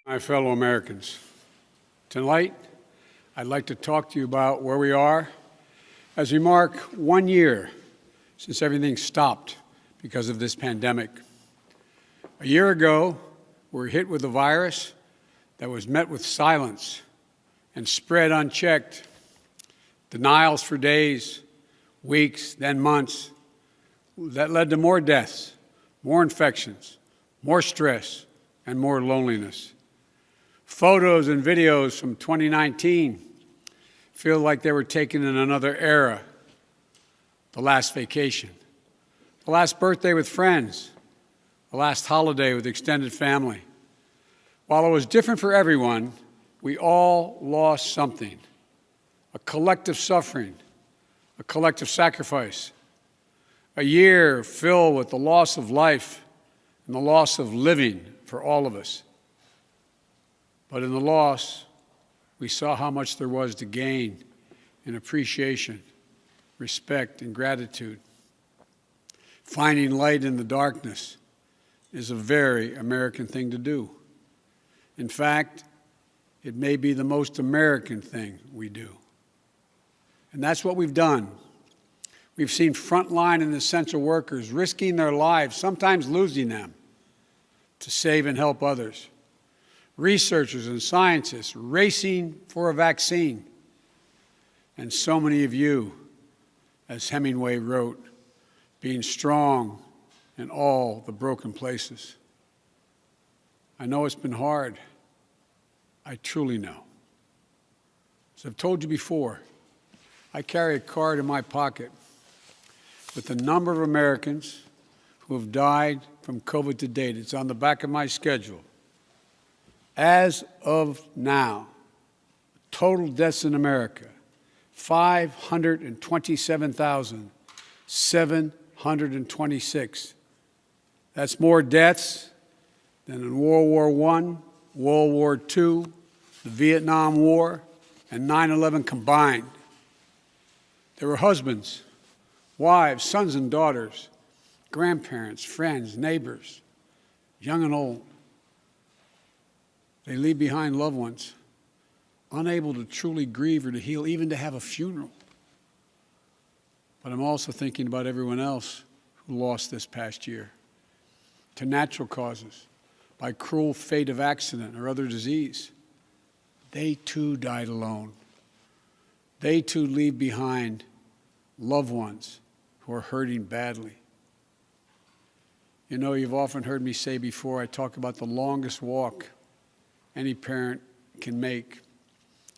My fellow Americans, tonight I'd like to talk to you about where we are as we mark 1 year since everything stopped because of this pandemic. A year ago, we were hit with a virus that was met with silence and spread unchecked. Denials for days, weeks, then months. That led to more deaths, more infections, more stress, and more loneliness. Photos and videos from 2019 feel like they were taken in another era. The last vacation, the last birthday with friends, the last holiday with extended family. While it was different for everyone, we all lost something. A collective suffering, a collective sacrifice. A year filled with the loss of life and the loss of living for all of us. But in the loss, we saw how much there was to gain in appreciation, respect, and gratitude. Finding light in the darkness is a very American thing to do. In fact, it may be the most American thing we do. And that's what we've done. We've seen frontline and essential workers risking their lives, sometimes losing them, to save and help others. Researchers and scientists racing for a vaccine. And so many of you, as Hemingway wrote, being strong in all the broken places. I know it's been hard. I truly know. As I've told you before, I carry a card in my pocket with the number of Americans who have died from COVID to date. It's on the back of my schedule. As of now, total deaths in America, 527,726. That's more deaths than in World War I, World War II, the Vietnam War, and 9/11 combined. There were husbands, wives, sons and daughters, grandparents, friends, neighbors, young and old. They leave behind loved ones, unable to truly grieve or to heal, even to have a funeral. But I'm also thinking about everyone else who lost this past year to natural causes, by cruel fate of accident or other disease. They too died alone. They too leave behind loved ones who are hurting badly. You know, you've often heard me say before, I talk about the longest walk any parent can make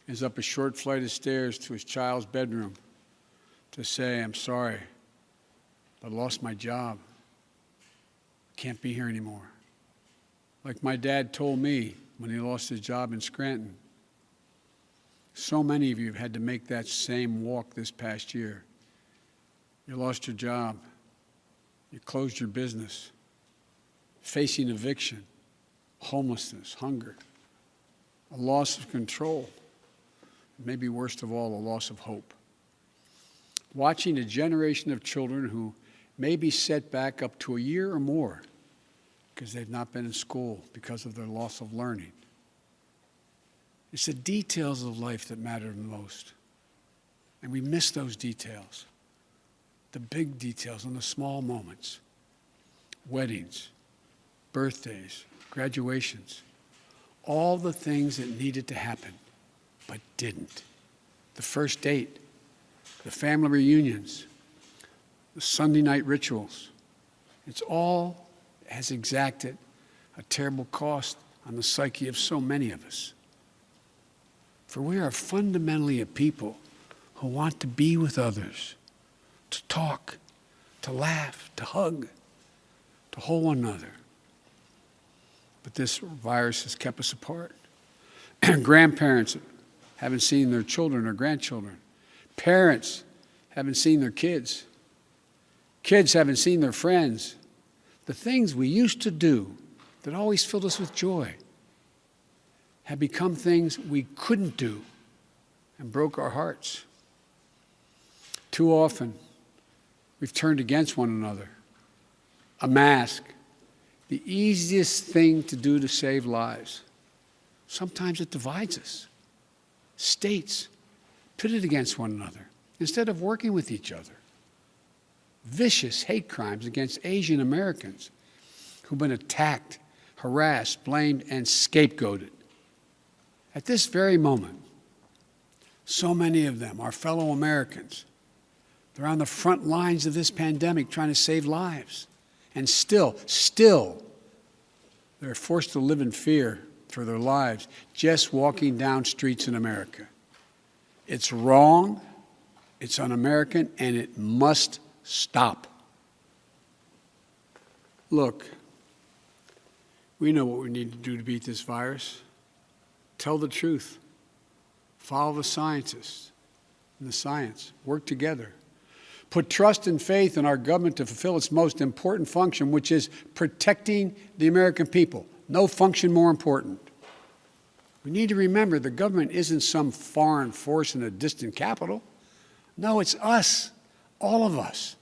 is up a short flight of stairs to his child's bedroom to say, I'm sorry, but I lost my job. Can't be here anymore. Like my dad told me when he lost his job in Scranton. So many of you have had to make that same walk this past year. You lost your job. You closed your business. Facing eviction, homelessness, hunger, a loss of control, maybe worst of all, a loss of hope. Watching a generation of children who may be set back up to a year or more because they've not been in school because of their loss of learning. It's the details of life that matter the most. And we miss those details, the big details and the small moments. Weddings, birthdays, graduations, all the things that needed to happen, but didn't. The first date, the family reunions, the Sunday night rituals. It's all has exacted a terrible cost on the psyche of so many of us. For we are fundamentally a people who want to be with others, to talk, to laugh, to hug, to hold one another. But this virus has kept us apart. Grandparents haven't seen their children or grandchildren. Parents haven't seen their kids. Kids haven't seen their friends. The things we used to do that always filled us with joy have become things we couldn't do and broke our hearts. Too often, we've turned against one another. A mask, the easiest thing to do to save lives. Sometimes it divides us. States pitted against one another instead of working with each other. Vicious hate crimes against Asian Americans who've been attacked, harassed, blamed, and scapegoated. At this very moment, so many of them, our fellow Americans, they're on the front lines of this pandemic trying to save lives. And still, they're forced to live in fear for their lives just walking down streets in America. It's wrong, it's un-American, and it must stop. Look, we know what we need to do to beat this virus. Tell the truth. Follow the scientists and the science. Work together. Put trust and faith in our government to fulfill its most important function, which is protecting the American people. No function more important. We need to remember the government isn't some foreign force in a distant capital. No, it's us, all of us.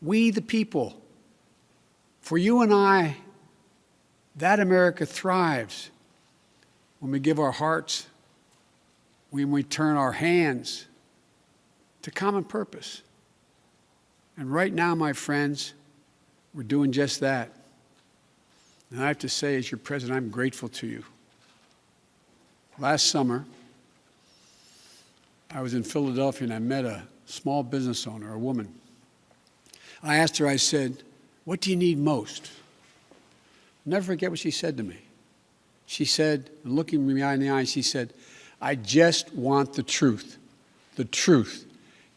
We, the people. For you and I, that America thrives when we give our hearts, when we turn our hands to common purpose. And right now, my friends, we're doing just that. And I have to say, as your president, I'm grateful to you. Last summer, I was in Philadelphia and I met a small business owner, a woman. I asked her, I said, "What do you need most?" I'll never forget what she said to me. She said, looking me in the eye, she said, "I just want the truth. The truth.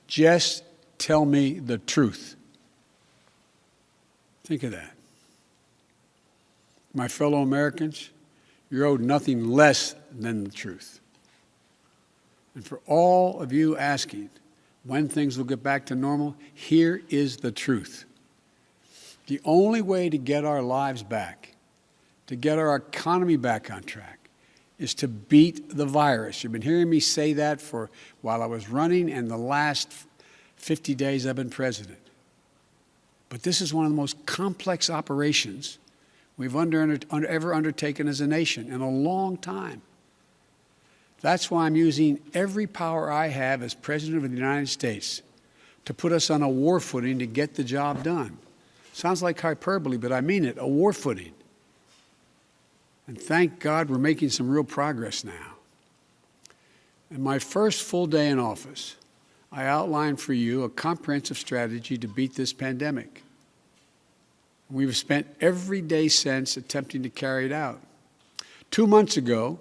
Just tell me the truth." Think of that. My fellow Americans, you're owed nothing less than the truth. And for all of you asking when things will get back to normal, here is the truth. The only way to get our lives back, to get our economy back on track, is to beat the virus. You've been hearing me say that for while I was running and the last 50 days I've been president. But this is one of the most complex operations we've ever undertaken as a nation in a long time. That's why I'm using every power I have as President of the United States to put us on a war footing to get the job done. Sounds like hyperbole, but I mean it, a war footing. And thank God we're making some real progress now. In my first full day in office, I outlined for you a comprehensive strategy to beat this pandemic. We've spent every day since attempting to carry it out. 2 months ago,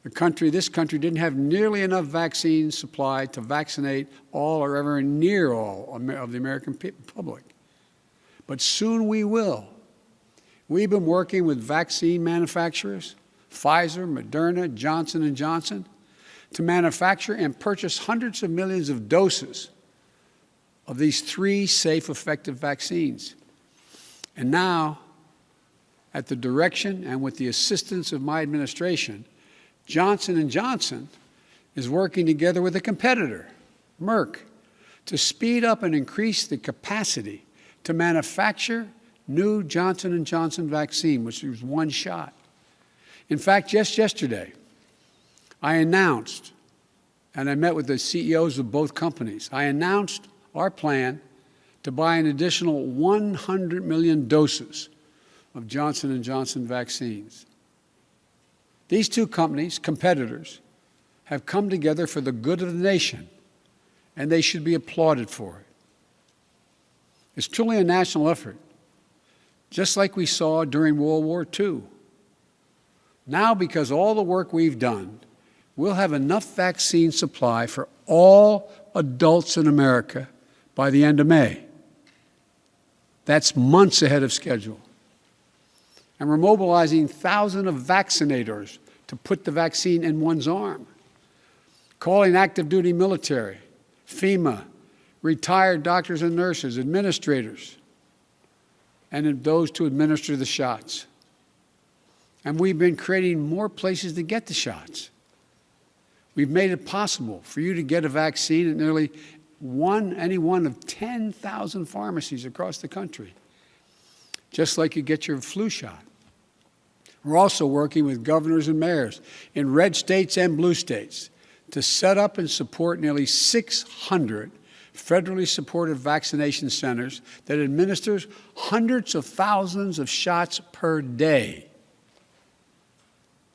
this country didn't have nearly enough vaccine supply to vaccinate all or ever near all of the American public. But soon we will. We've been working with vaccine manufacturers, Pfizer, Moderna, Johnson & Johnson, to manufacture and purchase hundreds of millions of doses of these 3 safe, effective vaccines. And now, at the direction and with the assistance of my administration, Johnson & Johnson is working together with a competitor, Merck, to speed up and increase the capacity to manufacture new Johnson & Johnson vaccine, which is one shot. In fact, just yesterday, I announced, and I met with the CEOs of both companies, I announced our plan to buy an additional 100 million doses of Johnson & Johnson vaccines. These 2 companies, competitors, have come together for the good of the nation, and they should be applauded for it. It's truly a national effort, just like we saw during World War II. Now, because of all the work we've done, we'll have enough vaccine supply for all adults in America by the end of May. That's months ahead of schedule. And we're mobilizing thousands of vaccinators to put the vaccine in one's arm, calling active duty military, FEMA, retired doctors and nurses, administrators, and those to administer the shots. And we've been creating more places to get the shots. We've made it possible for you to get a vaccine at nearly any one of 10,000 pharmacies across the country, just like you get your flu shot. We're also working with governors and mayors in red states and blue states to set up and support nearly 600 federally supported vaccination centers that administers hundreds of thousands of shots per day.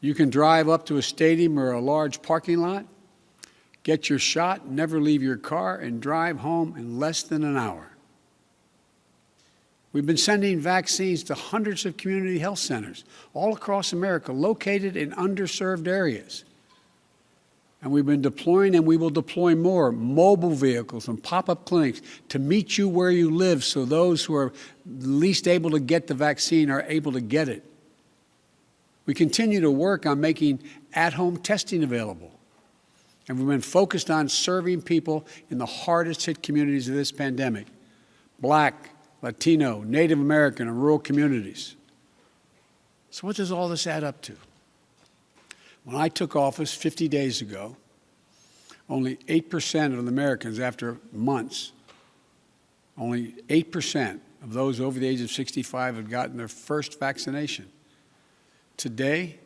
You can drive up to a stadium or a large parking lot, get your shot, never leave your car, and drive home in less than an hour. We've been sending vaccines to hundreds of community health centers all across America, located in underserved areas. And we've been deploying, and we will deploy more, mobile vehicles and pop-up clinics to meet you where you live so those who are least able to get the vaccine are able to get it. We continue to work on making at-home testing available. And we've been focused on serving people in the hardest-hit communities of this pandemic: Black, Latino, Native American, and rural communities. So what does all this add up to? When I took office 50 days ago, only 8% of Americans, after months, only 8% of those over the age of 65 had gotten their first vaccination. Today,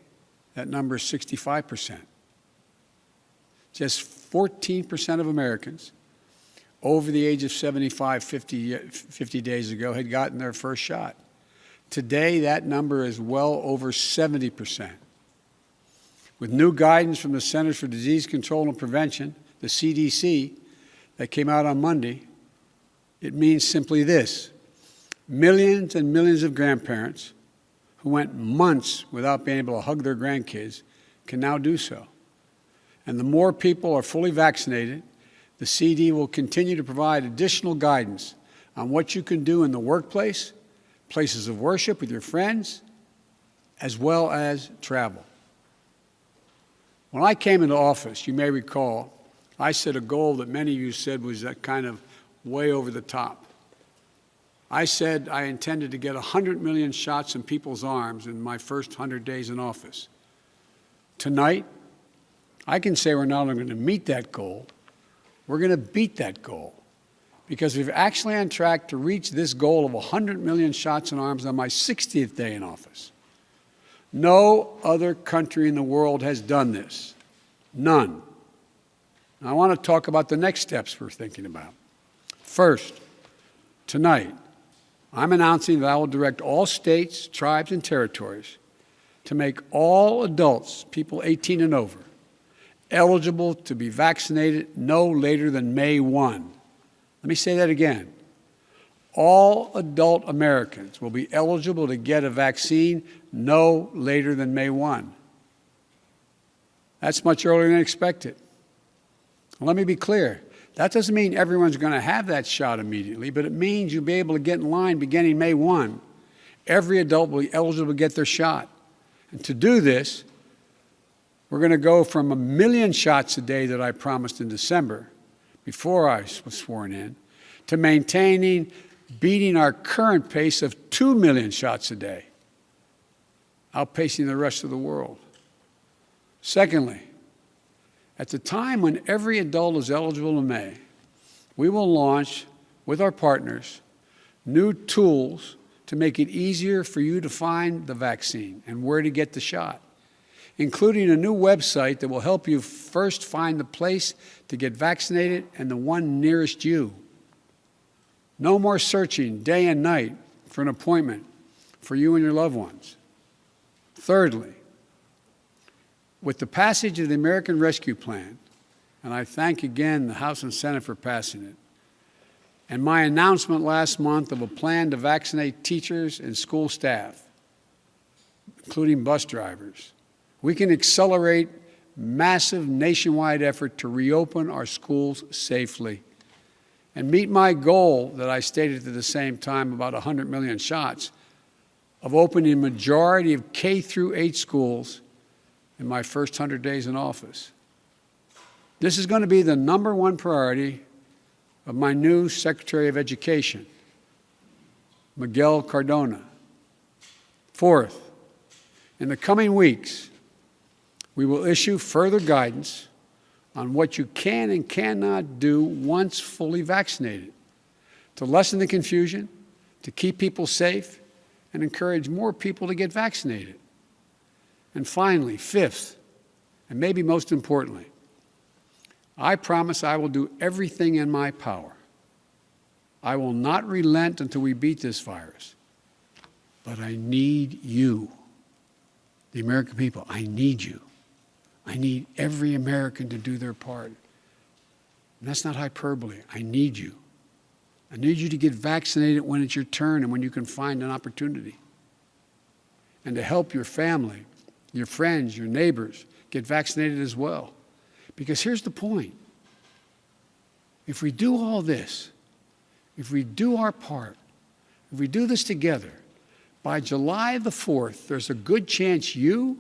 that number is 65%. Just 14% of Americans over the age of 75 50 days ago had gotten their first shot. Today, that number is well over 70%. With new guidance from the Centers for Disease Control and Prevention, the CDC, that came out on Monday, it means simply this: millions and millions of grandparents who went months without being able to hug their grandkids can now do so. And the more people are fully vaccinated, the CD will continue to provide additional guidance on what you can do in the workplace, places of worship with your friends, as well as travel. When I came into office, you may recall, I set a goal that many of you said was kind of way over the top. I said I intended to get 100 million shots in people's arms in my first 100 days in office. Tonight, I can say we're not only going to meet that goal, we're going to beat that goal, because we're actually on track to reach this goal of 100 million shots in arms on my 60th day in office. No other country in the world has done this. None. Now, I want to talk about the next steps we're thinking about. First, tonight, I'm announcing that I will direct all states, tribes, and territories to make all adults, people 18 and over, eligible to be vaccinated no later than May 1. Let me say that again. All adult Americans will be eligible to get a vaccine no later than May 1. That's much earlier than expected. Let me be clear. That doesn't mean everyone's going to have that shot immediately, but it means you'll be able to get in line beginning May 1. Every adult will be eligible to get their shot. And to do this, we're going to go from 1 million shots a day that I promised in December, before I was sworn in, to beating our current pace of 2 million shots a day, outpacing the rest of the world. Secondly, at the time when every adult is eligible in May, we will launch, with our partners, new tools to make it easier for you to find the vaccine and where to get the shot, including a new website that will help you first find the place to get vaccinated and the one nearest you. No more searching day and night for an appointment for you and your loved ones. Thirdly, with the passage of the American Rescue Plan, and I thank again the House and Senate for passing it, and my announcement last month of a plan to vaccinate teachers and school staff, including bus drivers, we can accelerate massive nationwide effort to reopen our schools safely and meet my goal that I stated at the same time, about 100 million shots, of opening a majority of K through 8 schools in my first 100 days in office. This is going to be the #1 priority of my new Secretary of Education, Miguel Cardona. Fourth, in the coming weeks, we will issue further guidance on what you can and cannot do once fully vaccinated, to lessen the confusion, to keep people safe, and encourage more people to get vaccinated. And finally, fifth, and maybe most importantly, I promise I will do everything in my power. I will not relent until we beat this virus. But I need you, the American people. I need you. I need every American to do their part. And that's not hyperbole. I need you. I need you to get vaccinated when it's your turn and when you can find an opportunity. And to help your family, your friends, your neighbors get vaccinated as well. Because here's the point. If we do all this, if we do our part, if we do this together, by July the 4th, there's a good chance you,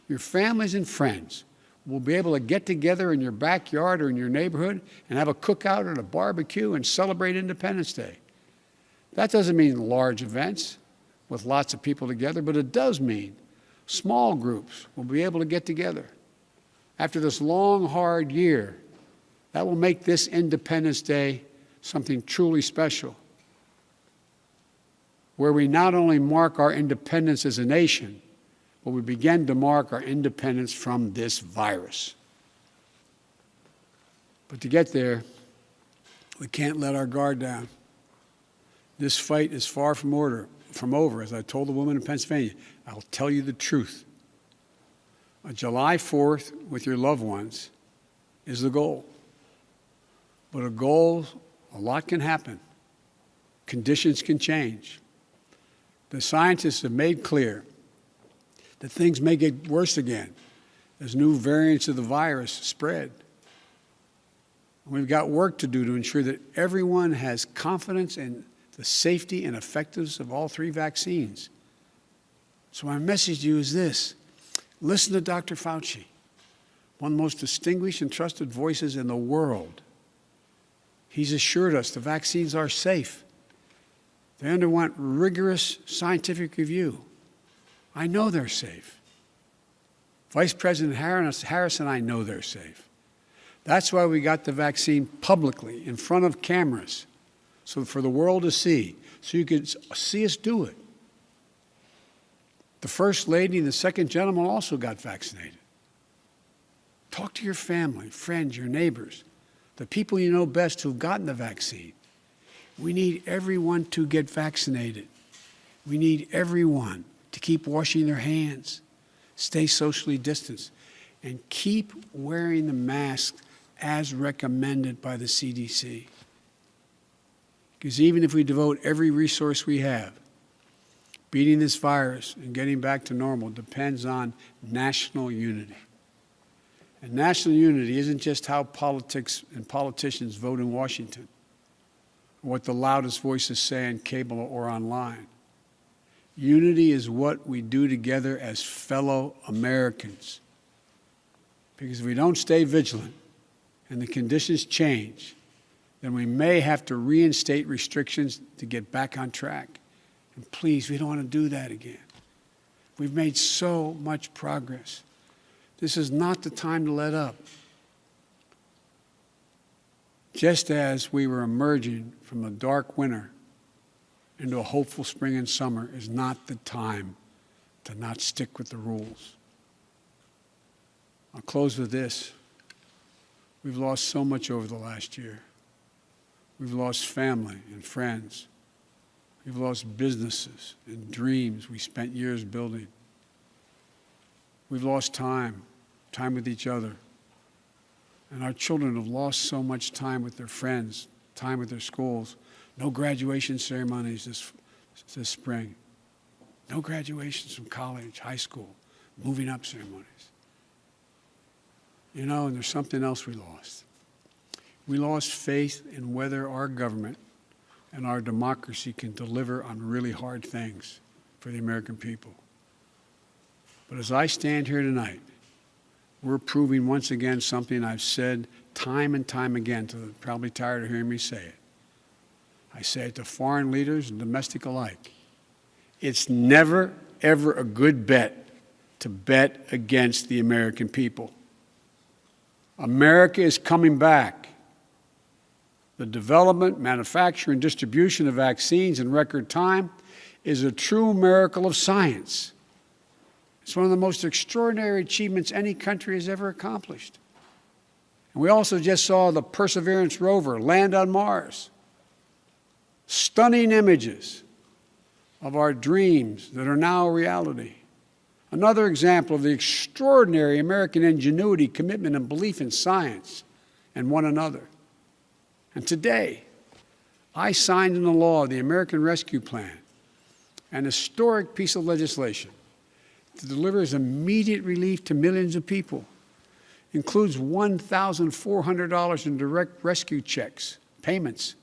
your families and friends will be able to get together in your backyard or in your neighborhood and have a cookout or a barbecue and celebrate Independence Day. That doesn't mean large events with lots of people together, but it does mean small groups will be able to get together. After this long, hard year, that will make this Independence Day something truly special, where we not only mark our independence as a nation, but we begin to mark our independence from this virus. But to get there, we can't let our guard down. This fight is far from over. As I told the woman in Pennsylvania, I'll tell you the truth. A July 4th with your loved ones is the goal. But a lot can happen. Conditions can change. The scientists have made clear that things may get worse again as new variants of the virus spread. We've got work to do to ensure that everyone has confidence in the safety and effectiveness of all three vaccines. So my message to you is this. Listen to Dr. Fauci, one of the most distinguished and trusted voices in the world. He's assured us the vaccines are safe. They underwent rigorous scientific review. I know they're safe. Vice President Harris and I know they're safe. That's why we got the vaccine publicly in front of cameras, so for the world to see, so you could see us do it. The First Lady and the Second Gentleman also got vaccinated. Talk to your family, friends, your neighbors, the people you know best who've gotten the vaccine. We need everyone to get vaccinated. We need everyone to keep washing their hands, stay socially distanced, and keep wearing the mask as recommended by the CDC. Because even if we devote every resource we have, beating this virus and getting back to normal depends on national unity. And national unity isn't just how politics and politicians vote in Washington, or what the loudest voices say on cable or online. Unity is what we do together as fellow Americans. Because if we don't stay vigilant and the conditions change, then we may have to reinstate restrictions to get back on track. And please, we don't want to do that again. We've made so much progress. This is not the time to let up. Just as we were emerging from a dark winter into a hopeful spring and summer is not the time to not stick with the rules. I'll close with this. We've lost so much over the last year. We've lost family and friends. We've lost businesses and dreams we spent years building. We've lost time with each other. And our children have lost so much time with their friends, time with their schools. No graduation ceremonies this spring. No graduations from college, high school, moving up ceremonies. You know, and there's something else we lost. We lost faith in whether our government and our democracy can deliver on really hard things for the American people. But as I stand here tonight, we're proving once again something I've said time and time again, to probably tired of hearing me say it. I say it to foreign leaders and domestic alike. It's never, ever a good bet to bet against the American people. America is coming back. The development, manufacture, and distribution of vaccines in record time is a true miracle of science. It's one of the most extraordinary achievements any country has ever accomplished. And we also just saw the Perseverance rover land on Mars. Stunning images of our dreams that are now a reality. Another example of the extraordinary American ingenuity, commitment, and belief in science and one another. And today, I signed into law the American Rescue Plan, an historic piece of legislation that delivers immediate relief to millions of people, includes $1,400 in direct rescue checks, payments.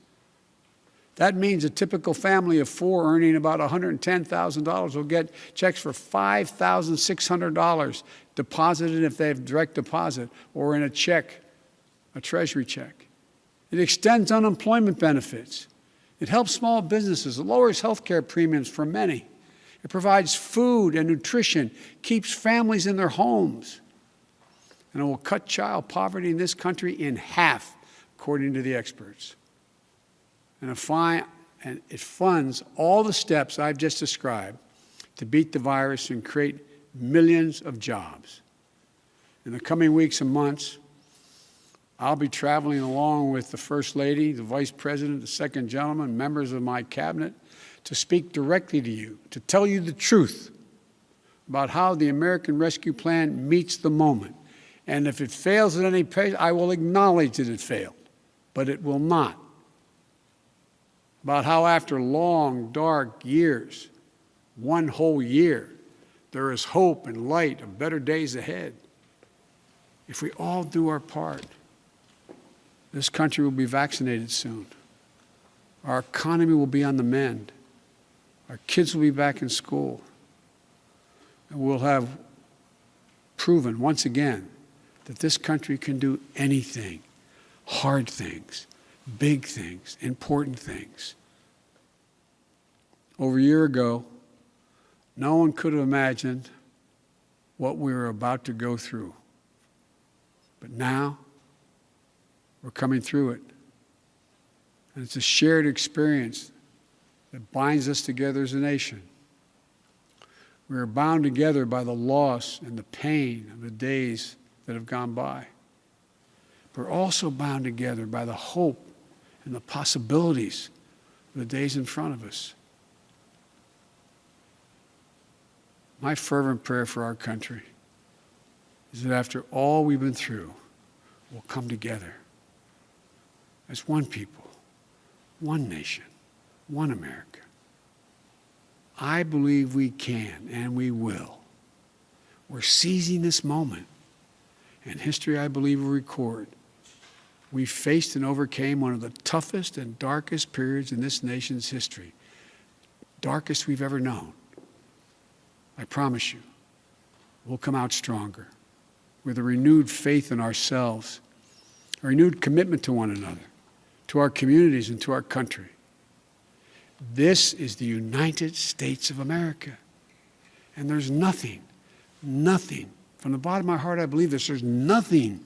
That means a typical family of four earning about $110,000 will get checks for $5,600 deposited if they have direct deposit or in a check, a treasury check. It extends unemployment benefits. It helps small businesses. It lowers health care premiums for many. It provides food and nutrition, keeps families in their homes. And it will cut child poverty in this country in half, according to the experts. And it funds all the steps I've just described to beat the virus and create millions of jobs. In the coming weeks and months, I'll be traveling along with the First Lady, the Vice President, the Second Gentleman, members of my cabinet, to speak directly to you, to tell you the truth about how the American Rescue Plan meets the moment. And if it fails at any pace, I will acknowledge that it failed, but it will not. About how after long, dark years, one whole year, there is hope and light of better days ahead. If we all do our part, this country will be vaccinated soon. Our economy will be on the mend. Our kids will be back in school. And we'll have proven once again that this country can do anything, hard things, big things, important things. Over a year ago, no one could have imagined what we were about to go through. But now, we're coming through it. And it's a shared experience that binds us together as a nation. We are bound together by the loss and the pain of the days that have gone by. We're also bound together by the hope and the possibilities of the days in front of us. My fervent prayer for our country is that after all we've been through, we'll come together as one people, one nation, one America. I believe we can and we will. We're seizing this moment. And history, I believe, will record. We faced and overcame one of the toughest and darkest periods in this nation's history. Darkest we've ever known. I promise you, we'll come out stronger with a renewed faith in ourselves, a renewed commitment to one another, to our communities and to our country. This is the United States of America. And there's nothing, from the bottom of my heart I believe this, there's nothing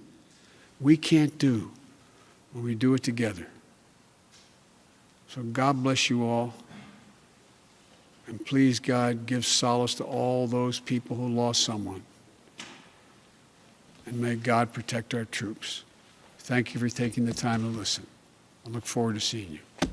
we can't do when we do it together. So God bless you all. And please, God, give solace to all those people who lost someone. And may God protect our troops. Thank you for taking the time to listen. I look forward to seeing you.